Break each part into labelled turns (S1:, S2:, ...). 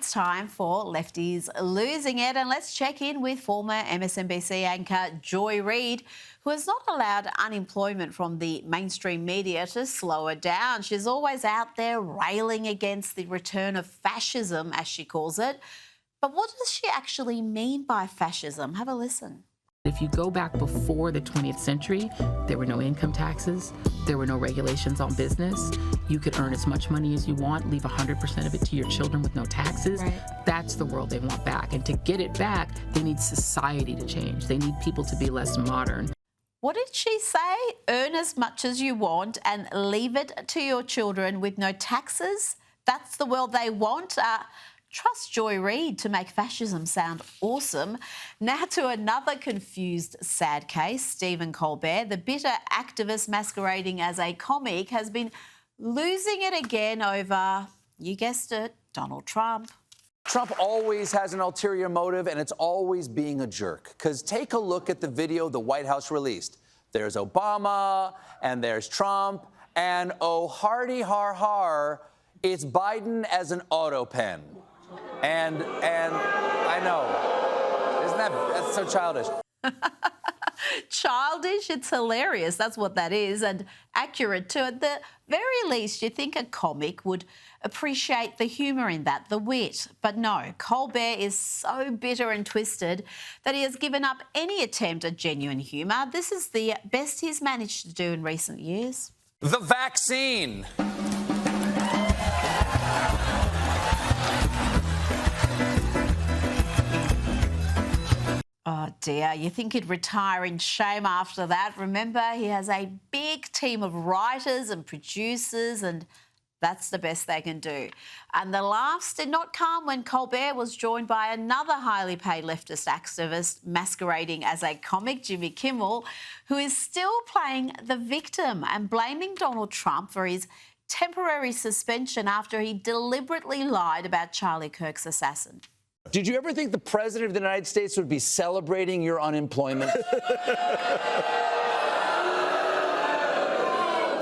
S1: it's time for Lefties Losing It, and let's check in with former MSNBC anchor Joy Reid, who has not allowed unemployment from the mainstream media to slow her down. She's always out there railing against the return of fascism, as she calls it. But what does she actually mean by fascism? Have a listen.
S2: If you go back before the 20th century, there were no income taxes, there were no regulations on business. You could earn as much money as you want, leave 100% of it to your children with no taxes.
S1: Right.
S2: That's the world they want back. And to get it back, they need society to change. They need people to be less modern.
S1: What did she say? Earn as much as you want and leave it to your children with no taxes? That's the world they want? Trust Joy Reid to make fascism sound awesome. Now to another confused, sad case. Stephen Colbert, the bitter activist masquerading as a comic, has been losing it again over, you guessed it, Donald Trump.
S3: Trump always has an ulterior motive, and it's always being a jerk. Because take a look at the video the White House released. There's Obama, and there's Trump, and oh, hardy har har, it's Biden as an auto pen. And I know, that's so childish.
S1: Childish? It's hilarious. That's what that is, and accurate too. At the very least, you think a comic would appreciate the humour in that, the wit. But no, Colbert is so bitter and twisted that he has given up any attempt at genuine humour. This is the best he's managed to do in recent years.
S3: The vaccine.
S1: Oh dear, you think he'd retire in shame after that. Remember, he has a big team of writers and producers, and that's the best they can do. And the laughs did not come when Colbert was joined by another highly paid leftist activist masquerading as a comic, Jimmy Kimmel, who is still playing the victim and blaming Donald Trump for his temporary suspension after he deliberately lied about Charlie Kirk's assassin.
S3: Did you ever think the President of the United States would be celebrating your unemployment?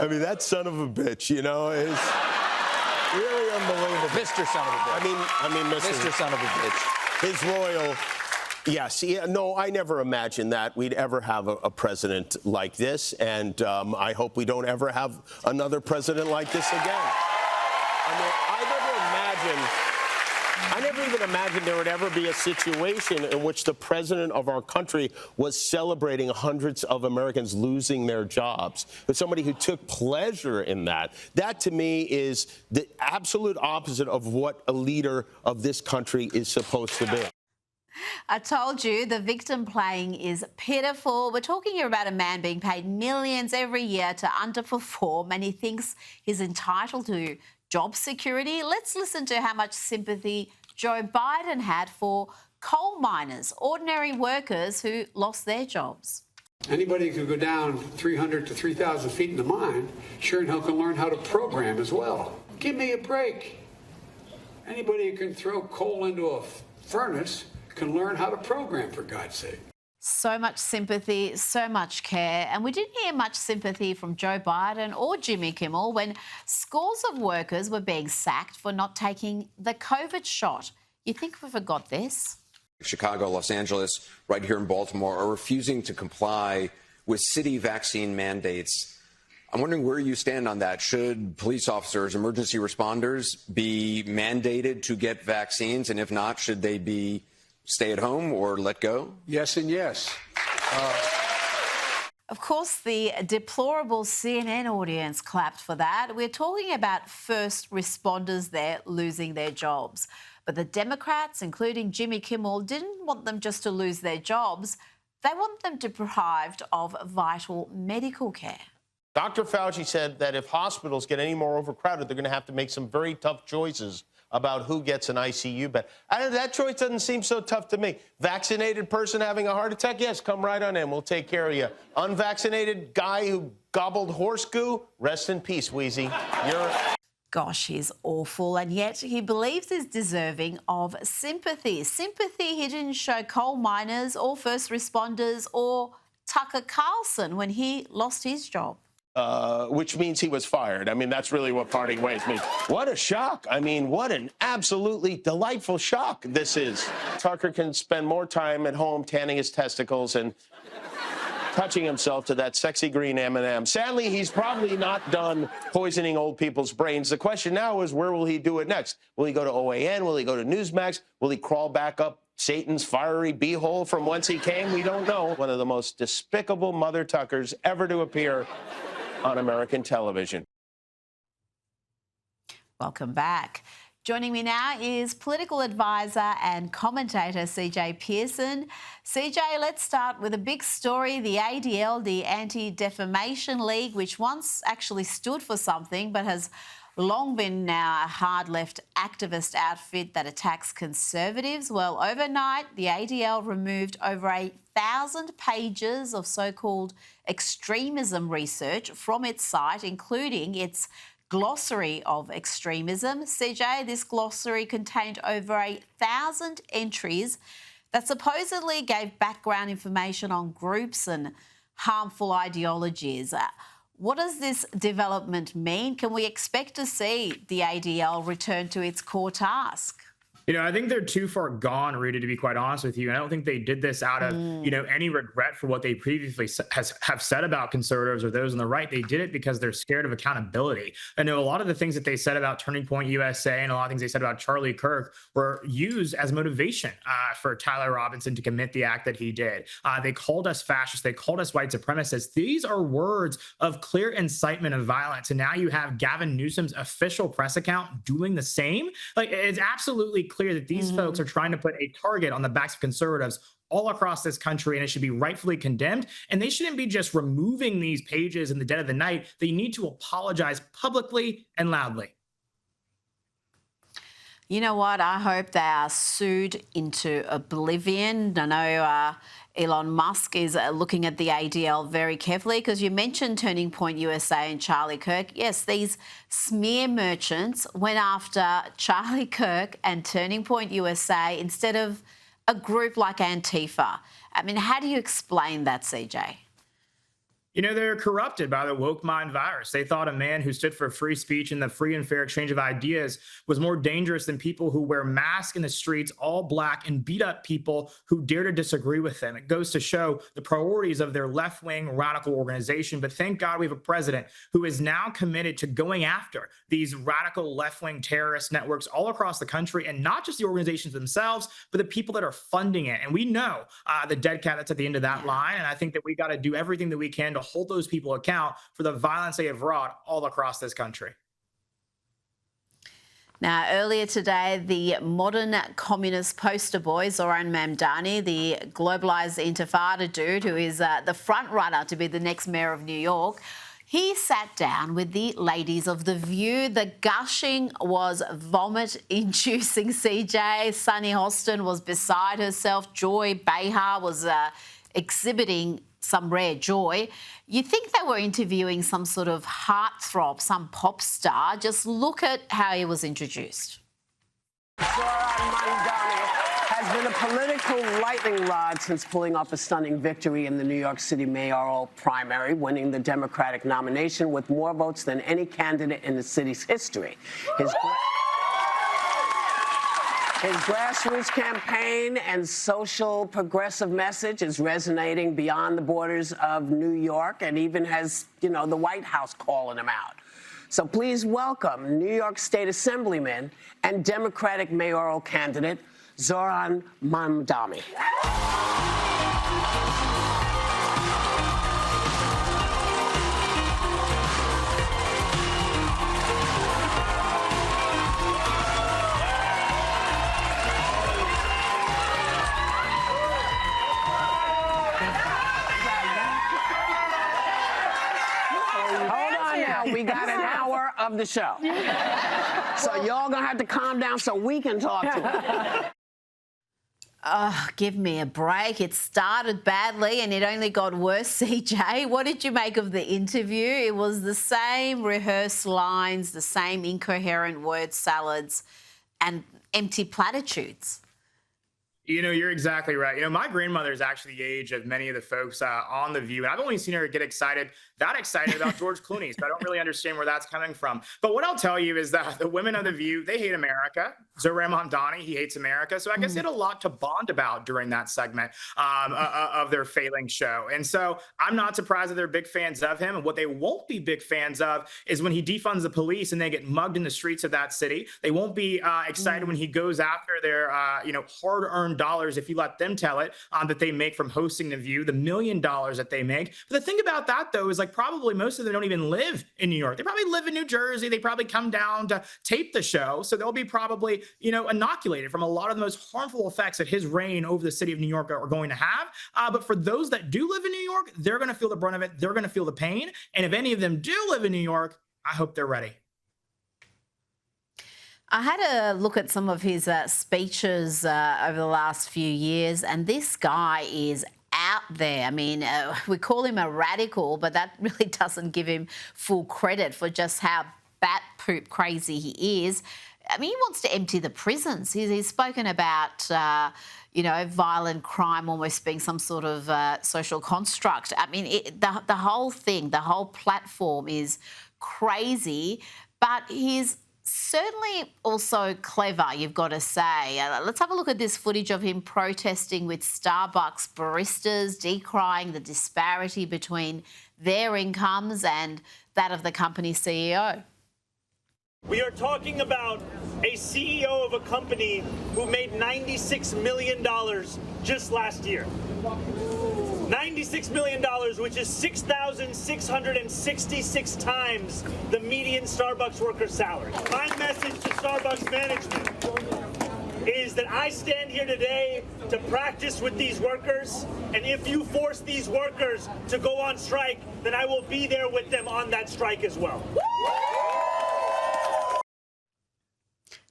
S4: I mean, that son of a bitch, you know, is really unbelievable.
S3: Mr. Son of a bitch.
S4: I mean,
S3: Mr. Son of a bitch.
S4: His royal. Yes. Yeah, no, I never imagined that we'd ever have a president like this. And I hope we don't ever have another president like this again. I mean, I never even imagined there would ever be a situation in which the president of our country was celebrating hundreds of Americans losing their jobs. But somebody who took pleasure in that, that to me is the absolute opposite of what a leader of this country is supposed to be.
S1: I told you the victim playing is pitiful. We're talking here about a man being paid millions every year to underperform, and he thinks he's entitled to job security. Let's listen to how much sympathy Joe Biden had for coal miners, ordinary workers who lost their jobs.
S5: Anybody who can go down 300 to 3,000 feet in the mine sure and hell can learn how to program as well. Give me a break. Anybody who can throw coal into a furnace can learn how to program, for God's sake.
S1: So much sympathy, so much care. And we didn't hear much sympathy from Joe Biden or Jimmy Kimmel when scores of workers were being sacked for not taking the COVID shot. You think we forgot this?
S6: Chicago, Los Angeles, right here in Baltimore are refusing to comply with city vaccine mandates. I'm wondering where you stand on that. Should police officers, emergency responders be mandated to get vaccines? And if not, should they be stay at home or let go?
S5: Yes and yes.
S1: Of course, the deplorable CNN audience clapped for that. We're talking about first responders there losing their jobs. But the Democrats, including Jimmy Kimmel, didn't want them just to lose their jobs. They want them deprived of vital medical care.
S4: Dr. Fauci said that if hospitals get any more overcrowded, they're going to have to make some very tough choices about who gets an ICU bed. That choice doesn't seem so tough to me. Vaccinated person having a heart attack? Yes, come right on in. We'll take care of you. Unvaccinated guy who gobbled horse goo? Rest in peace, Wheezy.
S1: Gosh, he's awful, and yet he believes he's deserving of sympathy. Sympathy he didn't show coal miners or first responders or Tucker Carlson when he lost his job.
S4: which means he was fired. I mean, that's really what parting ways means. What a shock. I mean, what an absolutely delightful shock this is. Tucker can spend more time at home tanning his testicles and touching himself to that sexy green M&M. Sadly, he's probably not done poisoning old people's brains. The question now is, where will he do it next? Will he go to OAN? Will he go to Newsmax? Will he crawl back up Satan's fiery beehole from whence he came? We don't know. One of the most despicable Mother Tuckers ever to appear on American television.
S1: Welcome back. Joining me now is political advisor and commentator CJ Pearson. CJ, let's start with a big story. The ADL, the Anti-Defamation League, which once actually stood for something but has long been now a hard left activist outfit that attacks conservatives. Well, overnight, the ADL removed over 1,000 pages of so-called extremism research from its site, including its glossary of extremism. CJ, this glossary contained over 1,000 entries that supposedly gave background information on groups and harmful ideologies. What does this development mean? Can we expect to see the ADL return to its core task?
S7: You know, I think they're too far gone, Rita, to be quite honest with you. I don't think they did this out of, any regret for what they previously have said about conservatives or those on the right. They did it because they're scared of accountability. I know a lot of the things that they said about Turning Point USA and a lot of things they said about Charlie Kirk were used as motivation for Tyler Robinson to commit the act that he did. They called us fascists. They called us white supremacists. These are words of clear incitement of violence. And now you have Gavin Newsom's official press account doing the same. Like, it's absolutely clear that these folks are trying to put a target on the backs of conservatives all across this country, and it should be rightfully condemned. And they shouldn't be just removing these pages in the dead of the night. They need to apologize publicly and loudly.
S1: You know what? I hope they are sued into oblivion. I know Elon Musk is looking at the ADL very carefully, because you mentioned Turning Point USA and Charlie Kirk. Yes, these smear merchants went after Charlie Kirk and Turning Point USA instead of a group like Antifa. I mean, how do you explain that, CJ?
S7: You know, they're corrupted by the woke mind virus. They thought a man who stood for free speech and the free and fair exchange of ideas was more dangerous than people who wear masks in the streets, all black, and beat up people who dare to disagree with them. It goes to show the priorities of their left-wing radical organization. But thank God we have a president who is now committed to going after these radical left-wing terrorist networks all across the country, and not just the organizations themselves, but the people that are funding it. And we know the dead cat that's at the end of that line. And I think that we got to do everything that we can to hold those people account for the violence they have wrought all across this country.
S1: Now, earlier today, the modern communist poster boy, Zoran Mamdani, the globalised intifada dude who is the front runner to be the next mayor of New York, he sat down with the ladies of The View. The gushing was vomit-inducing, CJ. Sunny Hostin was beside herself. Joy Behar was exhibiting some rare joy. You'd think they were interviewing some sort of heartthrob, some pop star. Just look at how he was introduced.
S8: Zoran Mamdani has been a political lightning rod since pulling off a stunning victory in the New York City mayoral primary, winning the Democratic nomination with more votes than any candidate in the city's history. His grassroots campaign and social progressive message is resonating beyond the borders of New York, and even has, the White House calling him out. So please welcome New York State Assemblyman and Democratic mayoral candidate, Zoran Mamdani. We got an hour of the show. So y'all gonna have to calm down so we can talk to him.
S1: Give me a break. It started badly and it only got worse, CJ. What did you make of the interview? It was the same rehearsed lines, the same incoherent word salads and empty platitudes.
S7: You're exactly right. My grandmother is actually the age of many of the folks on The View. And I've only seen her get excited that excited about George Clooney. So I don't really understand where that's coming from. But what I'll tell you is that the women of The View, they hate America. Zohran Mamdani, he hates America. So I guess they had a lot to bond about during that segment of their failing show. And so I'm not surprised that they're big fans of him. And what they won't be big fans of is when he defunds the police and they get mugged in the streets of that city. They won't be excited when he goes after their hard-earned dollars, if you let them tell it, that they make from hosting The View, the $1 million that they make. But the thing about that, though, is like probably most of them don't even live in New York. They probably live in New Jersey. They probably come down to tape the show. So they'll be probably, inoculated from a lot of the most harmful effects that his reign over the city of New York are going to have. But for those that do live in New York, they're going to feel the brunt of it. They're going to feel the pain. And if any of them do live in New York, I hope they're ready.
S1: I had a look at some of his speeches over the last few years, and this guy is out there. I mean, we call him a radical, but that really doesn't give him full credit for just how bat poop crazy he is. I mean, he wants to empty the prisons. He's spoken about, violent crime almost being some sort of social construct. I mean, the whole thing, the whole platform is crazy, but he's certainly also clever, you've got to say. Let's have a look at this footage of him protesting with Starbucks baristas, decrying the disparity between their incomes and that of the company's CEO.
S9: We are talking about a CEO of a company who made $96 million just last year. $96 million, which is 6,666 times the median Starbucks worker's salary. My message to Starbucks management is that I stand here today to practice with these workers, and if you force these workers to go on strike, then I will be there with them on that strike as well.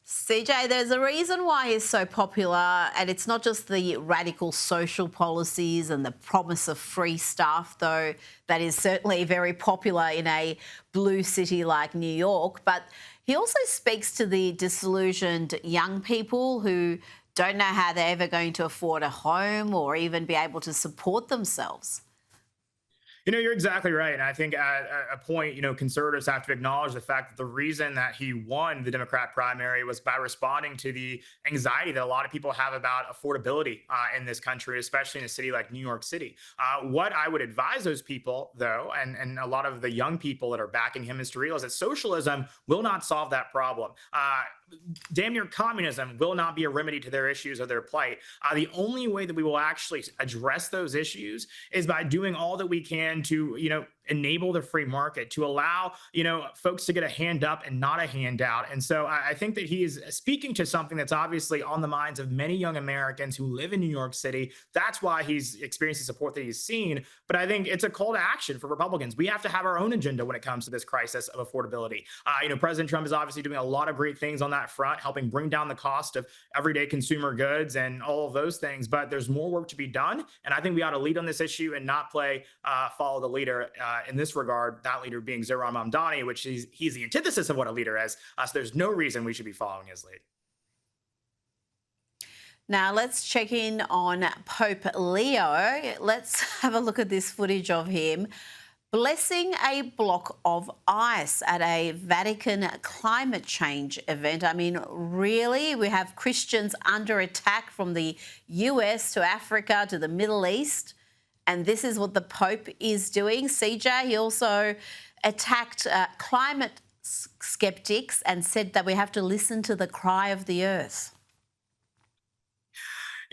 S1: CJ, there's a reason why he's so popular, and it's not just the radical social policies and the promise of free stuff, though that is certainly very popular in a blue city like New York, but he also speaks to the disillusioned young people who don't know how they're ever going to afford a home or even be able to support themselves.
S7: You're exactly right. And I think at a point, conservatives have to acknowledge the fact that the reason that he won the Democrat primary was by responding to the anxiety that a lot of people have about affordability in this country, especially in a city like New York City. What I would advise those people, though, and a lot of the young people that are backing him, is to realize that socialism will not solve that problem. Damn near communism will not be a remedy to their issues or their plight. The only way that we will actually address those issues is by doing all that we can to, enable the free market, to allow, folks to get a hand up and not a handout. And so I think that he is speaking to something that's obviously on the minds of many young Americans who live in New York City. That's why he's experienced the support that he's seen. But I think it's a call to action for Republicans. We have to have our own agenda when it comes to this crisis of affordability. President Trump is obviously doing a lot of great things on that front, helping bring down the cost of everyday consumer goods and all of those things. But there's more work to be done. And I think we ought to lead on this issue and not follow the leader in this regard, that leader being Zohran Mamdani, which he's the antithesis of what a leader is. So there's no reason we should be following his lead.
S1: Now let's check in on Pope Leo. Let's have a look at this footage of him blessing a block of ice at a Vatican climate change event. I mean, really? We have Christians under attack from the US to Africa to the Middle East, and this is what the Pope is doing. CJ, he also attacked climate skeptics and said that we have to listen to the cry of the earth.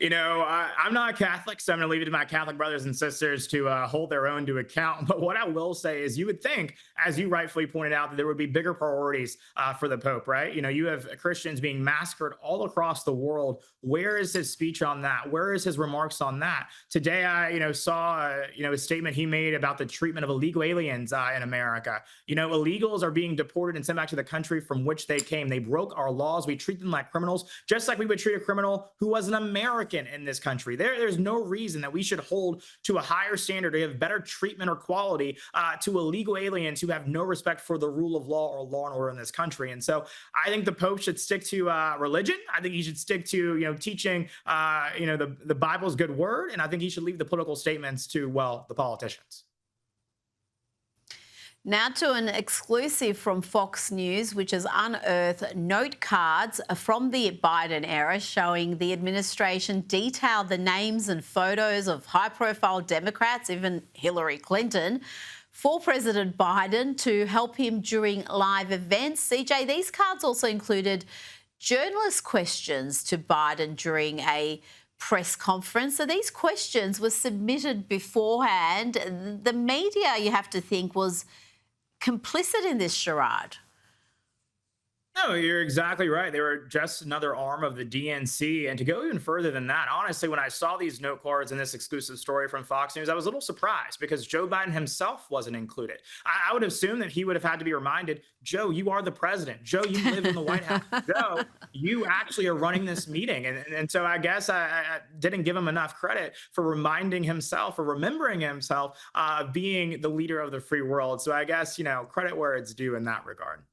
S7: I'm not Catholic, so I'm going to leave it to my Catholic brothers and sisters to hold their own to account. But what I will say is you would think, as you rightfully pointed out, that there would be bigger priorities for the Pope, right? You have Christians being massacred all across the world. Where is his speech on that? Where is his remarks on that? Today, I, saw, a statement he made about the treatment of illegal aliens in America. Illegals are being deported and sent back to the country from which they came. They broke our laws. We treat them like criminals, just like we would treat a criminal who was an American in this country. There's no reason that we should hold to a higher standard to give better treatment or quality to illegal aliens who have no respect for the rule of law or law and order in this country. And so I think the Pope should stick to religion. I think he should stick to, teaching, the Bible's good word. And I think he should leave the political statements to, the politicians.
S1: Now to an exclusive from Fox News, which has unearthed note cards from the Biden era showing the administration detailed the names and photos of high-profile Democrats, even Hillary Clinton, for President Biden to help him during live events. CJ, these cards also included journalist questions to Biden during a press conference. So these questions were submitted beforehand. The media, you have to think, was complicit in this charade.
S7: No, you're exactly right. They were just another arm of the DNC. And to go even further than that, honestly, when I saw these note cards in this exclusive story from Fox News, I was a little surprised because Joe Biden himself wasn't included. I would assume that he would have had to be reminded, Joe, you are the president. Joe, you live in the White House. Joe, you actually are running this meeting. And so I guess I didn't give him enough credit for reminding himself or remembering himself being the leader of the free world. So I guess, credit where it's due in that regard.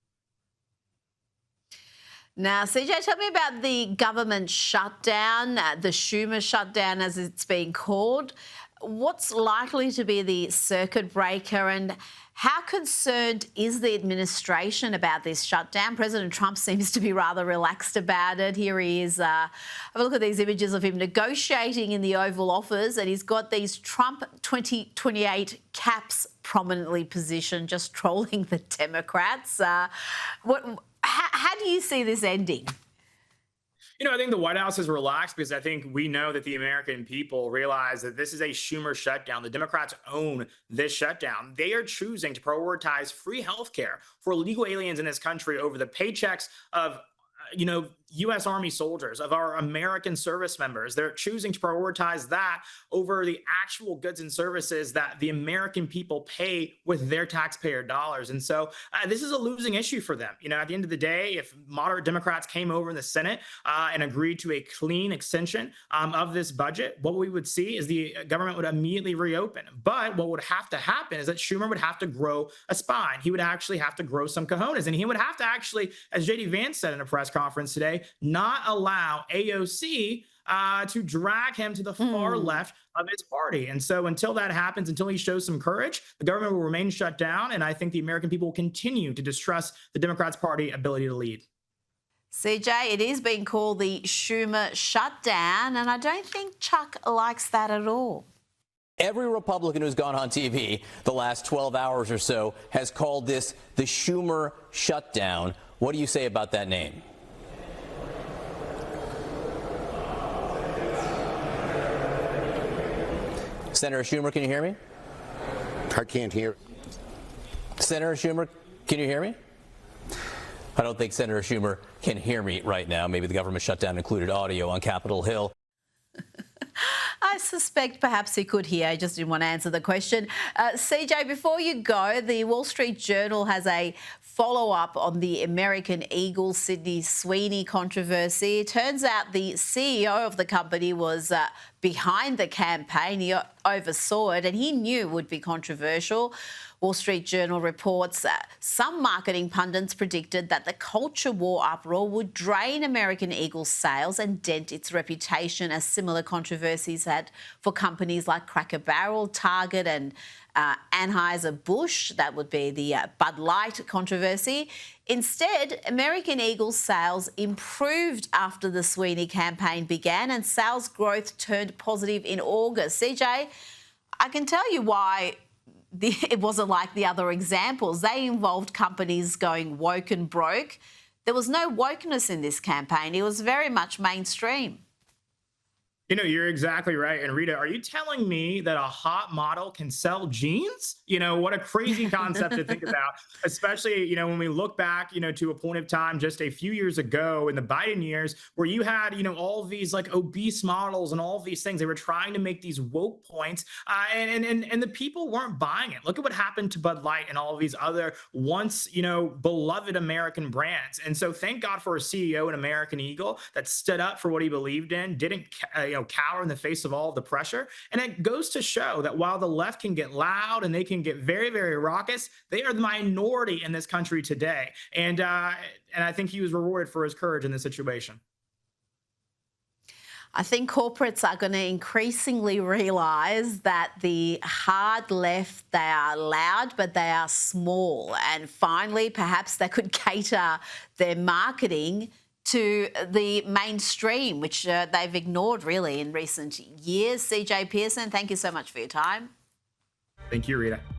S1: Now, CJ, tell me about the government shutdown, the Schumer shutdown as it's being called. What's likely to be the circuit breaker and how concerned is the administration about this shutdown? President Trump seems to be rather relaxed about it. Here he is. Have a look at these images of him negotiating in the Oval Office, and he's got these Trump 2028 caps prominently positioned, just trolling the Democrats. How do you see this ending?
S7: I think the White House is relaxed because I think we know that the American people realize that this is a Schumer shutdown. The Democrats own this shutdown. They are choosing to prioritize free health care for illegal aliens in this country over the paychecks of U.S. Army soldiers, of our American service members. They're choosing to prioritize that over the actual goods and services that the American people pay with their taxpayer dollars. And so this is a losing issue for them. At the end of the day, if moderate Democrats came over in the Senate and agreed to a clean extension of this budget, what we would see is the government would immediately reopen. But what would have to happen is that Schumer would have to grow a spine. He would actually have to grow some cojones. And he would have to actually, as J.D. Vance said in a press conference today, not allow AOC to drag him to the far left of his party. And so until that happens, until he shows some courage, the government will remain shut down. And I think the American people will continue to distrust the Democrats' party ability to lead.
S1: CJ, it is being called the Schumer shutdown, and I don't think Chuck likes that at all.
S10: Every Republican who's gone on TV the last 12 hours or so has called this the Schumer shutdown. What do you say about that name? Senator Schumer, can you hear me?
S11: I can't hear.
S10: Senator Schumer, can you hear me? I don't think Senator Schumer can hear me right now. Maybe the government shutdown included audio on Capitol Hill.
S1: I suspect perhaps he could hear. I just didn't want to answer the question. CJ, before you go, the Wall Street Journal has a follow-up on the American Eagle Sydney Sweeney controversy. It turns out the CEO of the company was behind the campaign. He oversaw it and he knew it would be controversial. Wall Street Journal reports some marketing pundits predicted that the culture war uproar would drain American Eagle's sales and dent its reputation, as similar controversies had for companies like Cracker Barrel, Target and Anheuser-Busch. That would be the Bud Light controversy. Instead, American Eagle's sales improved after the Sweeney campaign began and sales growth turned positive in August. CJ, I can tell you why it wasn't like the other examples. They involved companies going woke and broke. There was no wokeness in this campaign. It was very much mainstream.
S7: You're exactly right. And Rita, are you telling me that a hot model can sell jeans? What a crazy concept to think about, especially, when we look back, to a point of time just a few years ago in the Biden years where you had, all of these like obese models and all of these things. They were trying to make these woke points and the people weren't buying it. Look at what happened to Bud Light and all of these other once, beloved American brands. And so thank God for a CEO in American Eagle that stood up for what he believed in, didn't, cower in the face of all of the pressure. And it goes to show that while the left can get loud and they can get very, very raucous, they are the minority in this country today. And I think he was rewarded for his courage in this situation.
S1: I think corporates are going to increasingly realise that the hard left, they are loud, but they are small. And finally, perhaps they could cater their marketing to the mainstream, which they've ignored really in recent years. CJ Pearson, thank you so much for your time.
S7: Thank you, Rita.